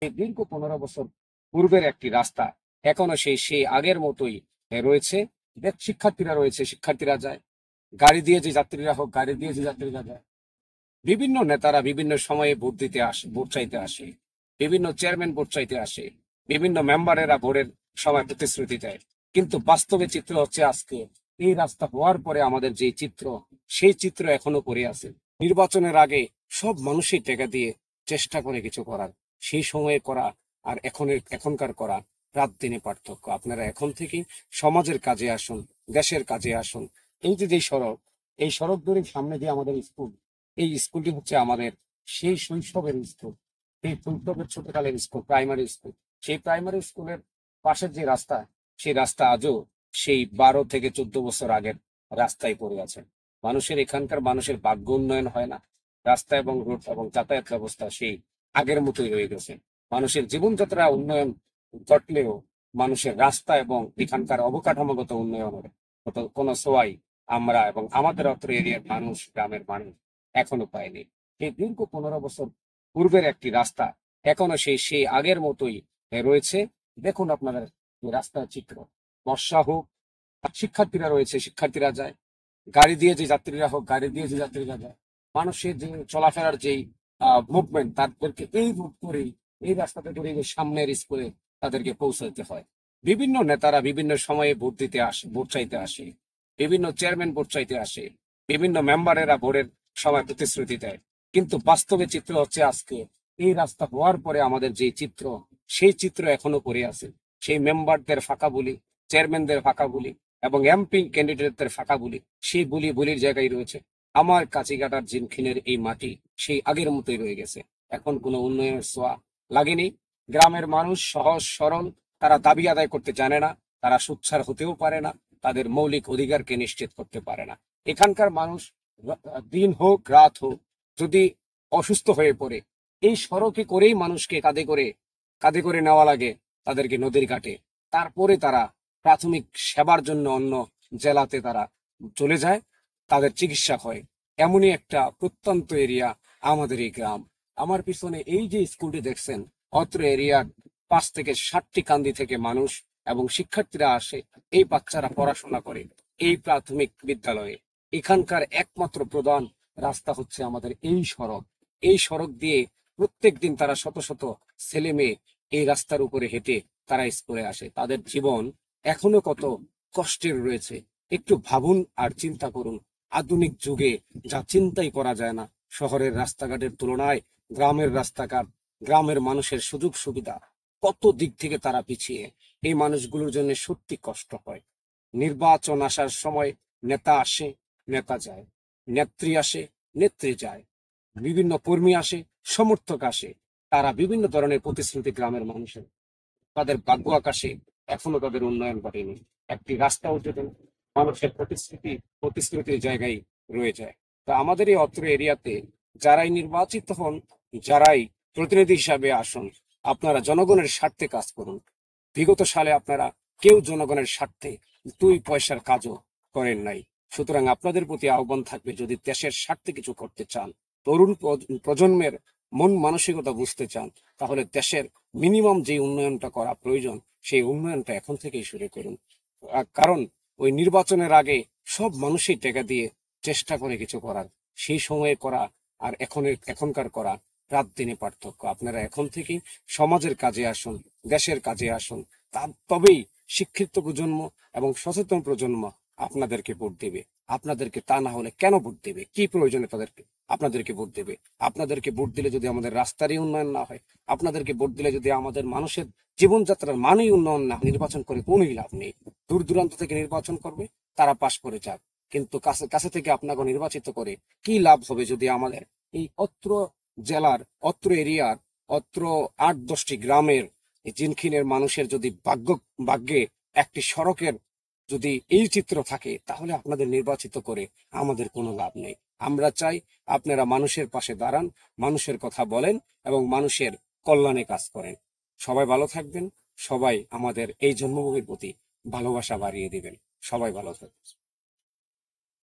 এই দীর্ঘ 15 বছর পূর্বের একটি রাস্তা এখনো সেই আগের মতোই রয়েছে। শিক্ষার্থীরা রয়েছে, শিক্ষার্থীরা যায়, গাড়ি দিয়ে যে যাত্রীরা হোক, গাড়ি দিয়ে যে যাত্রীরা যায়। বিভিন্ন নেতারা বিভিন্ন সময়ে ভোট দিতে আসে, ভোট চাইতে আসে, বিভিন্ন চেয়ারম্যান ভোট চাইতে আসে, বিভিন্ন মেম্বারেরা ভোটের সময় প্রতিশ্রুতি দেয়। কিন্তু বাস্তবে চিত্র হচ্ছে আজকে এই রাস্তা হওয়ার পরে আমাদের যে চিত্র, সেই চিত্র এখনো পড়ে আছে। নির্বাচনের আগে সব মানুষই টাকা দিয়ে চেষ্টা করে কিছু করার, সেই সময়ে করা আর এখনকার করা রাত দিনে পার্থক্য। আপনারা এখন থেকেই সমাজের কাজে আসুন, দেশের কাজে আসুন। এই যে সড়ক, এই সড়ক ধরে সামনে দিয়ে আমাদের স্কুল, এই স্কুলটি হচ্ছে আমাদের সেই শৈশবের স্কুল, সেই শৈশবের ছোটকালের স্কুল, প্রাইমারি স্কুল। সেই প্রাইমারি স্কুলের পাশের যে রাস্তা, সেই রাস্তা আজও সেই 12 থেকে 14 বছর আগের রাস্তায় পড়ে আছে। এখানকার মানুষের ভাগ্য উন্নয়ন হয় না। রাস্তা এবং রোড এবং যাতায়াত ব্যবস্থা সেই আগের মতোই রয়ে গেছে। মানুষের জীবনযাত্রা উন্নয়ন ঘটলেও মানুষের রাস্তা এবং এখানকার অবকাঠামোগত উন্নয়নের কোনো সোয়াই আমরা এবং আমাদের অত্র এরিয়ার মানুষ, গ্রামের মানুষ এখনো পায়নি। এই দীর্ঘ 15 বছর পূর্বের একটি রাস্তা এখনো সেই আগের মতোই রয়েছে। দেখুন আপনাদের রাস্তার চিত্র। বর্ষা হোক, শিক্ষার্থীরা রয়েছে, শিক্ষার্থীরা যায়, গাড়ি দিয়ে যে যাত্রীরা হোক, গাড়ি দিয়ে যে যাত্রীরা যায়। মানুষের যে চলাফেরার যেই মুভমেন্ট, তাদেরকে এই রুট করেই, এই রাস্তাতে করে সামনের স্কুলে তাদেরকে পৌঁছাতে হয়। বিভিন্ন নেতারা বিভিন্ন সময়ে ভোট দিতে আসে, ভোট চাইতে আসে, বিভিন্ন চেয়ারম্যান ভোট চাইতে আসে, বিভিন্ন মেম্বারেরা ভোটের সময় প্রতিশ্রুতি দেয়। কিন্তু বাস্তবে চিত্র হচ্ছে আজকে এই রাস্তা হওয়ার পরে আমাদের যে চিত্র, সেই চিত্র এখনো পড়ে আছে। সেই মেম্বারদের ফাঁকা বুলি, চেয়ারম্যানদের ফাঁকা বুলি এবং এমপি ক্যান্ডিডেটদের ফাঁকা বুলি, সেই বুলির জায়গায় রয়েছে। আমার কাছিঘাটার জিনখিনের এই মাটি সেই আগের মতোই রয়ে গেছে। এখন কোনো উন্নয়নের ছোঁয়া লাগেনি। গ্রামের মানুষ সহজ সরল, তারা দাবি আদায় করতে জানে না, তারা সোচ্চার হতেও পারে না, তাদের মৌলিক অধিকারকে নিশ্চিত করতে পারে না। এখানকার মানুষ দিন হোক রাত হোক, যদি অসুস্থ হয়ে পড়ে, এই সড়কে করেই মানুষকে কাঁধে করে নেওয়া লাগে তাদেরকে নদীর ঘাটে। তারপরে তারা প্রাথমিক সেবার জন্য অন্য জেলাতে তারা চলে যায়, তাদের চিকিৎসা হয়। এমনই একটা প্রত্যন্ত এরিয়া আমাদের এই গ্রাম। আমার পিছনে এই যে স্কুলটি দেখছেন, অত্র এরিয়ার 5 থেকে 7টি কান্দি থেকে মানুষ এবং শিক্ষার্থীরা আসে, এই বাচ্চারা পড়াশোনা করে এই প্রাথমিক বিদ্যালয়ে। এখানকার একমাত্র প্রধান রাস্তা হচ্ছে আমাদের এই সড়ক। এই সড়ক দিয়ে প্রত্যেক দিন তারা শত শত ছেলে মেয়ে এই রাস্তার উপরে হেঁটে তারা স্কুলে আসে। তাদের জীবন এখনো কত কষ্টের রয়েছে একটু ভাবুন আর চিন্তা করুন। আধুনিক যুগে যা চিন্তাই করা যায় না, শহরের রাস্তাঘাটের তুলনায় গ্রামের রাস্তাঘাট, গ্রামের মানুষের সুযোগ সুবিধা কত দিক থেকে তারা পিছিয়ে। এই মানুষগুলোর জন্য সত্যি কষ্ট হয়। নির্বাচন আসার সময় নেতা আসে, নেতা যায়, নেত্রী আসে, নেত্রী যায়, বিভিন্ন কর্মী আসে, সমর্থক আসে, তারা বিভিন্ন ধরনের প্রতিশ্রুতি গ্রামের মানুষের, তাদের ভাগ্য আকাশে এখনো তাদের উন্নয়ন ঘটেনি। একটি রাস্তা উঠে মানুষের প্রতিশ্রুতির জায়গায় রয়ে যায়। তো আমাদের এই অত্র এরিয়াতে যারাই নির্বাচিত হন, যারাই প্রতিনিধি হিসাবে আসুন, আপনারা জনগণের স্বার্থে কাজ করুন। বিগত সালে আপনারা কেউ জনগণের স্বার্থে 2 পয়সার কাজও করেন নাই। সুতরাং আপনাদের প্রতি আহ্বান থাকবে, যদি দেশের স্বার্থে কিছু করতে চান, তরুণ প্রজন্মের মন মানসিকতা বুঝতে চান, তাহলে দেশের মিনিমাম যে উন্নয়নটা করা প্রয়োজন, সেই উন্নয়নটা এখন থেকেই শুরু করুন। কারণ ওই নির্বাচনের আগে সব মানুষই টাকা দিয়ে চেষ্টা করে কিছু করার, সেই সময়ে করা আর এখনকার করা রাত দিনে পার্থক্য। আপনারা এখন থেকেই সমাজের কাজে আসুন, দেশের কাজে আসুন। তবেই শিক্ষিত প্রজন্ম এবং সচেতন প্রজন্ম আপনাদেরকে ভোট দেবে। আপনাদেরকে তা না হলে কেন ভোট দেবে? কি প্রয়োজনে আপনাদেরকে ভোট দেবে? আপনাদেরকে ভোট দিলে যদি আমাদের রাস্তারই উন্নয়ন না হয়, আপনাদেরকে ভোট দিলে যদি আমাদের মানুষের জীবনযাত্রার মানেই উন্নয়ন না, নির্বাচন করে কোনোই লাভ নেই। দূর দূরান্ত থেকে নির্বাচন করবে, তারা পাশ করে যাক, কিন্তু কাছে কাছে থেকে আপনাকে নির্বাচিত করে কি লাভ হবে যদি আমাদের এই অত্র জেলার, অত্র এরিয়ার, অত্র 8-10টি গ্রামের জিনখিনের মানুষের যদি ভাগ্যে একটি সড়কের যদি এই চিত্র থাকে, তাহলে আপনাদের নির্বাচিত করে আমাদের কোনো লাভ নেই। আমরা চাই আপনারা মানুষের পাশে দাঁড়ান, মানুষের কথা বলেন এবং মানুষের কল্যাণে কাজ করেন। সবাই ভালো থাকবেন। সবাই আমাদের এই জন্মভূমির প্রতি ভালোবাসা বাড়িয়ে দিবেন। সবাই ভালো থাকবেন।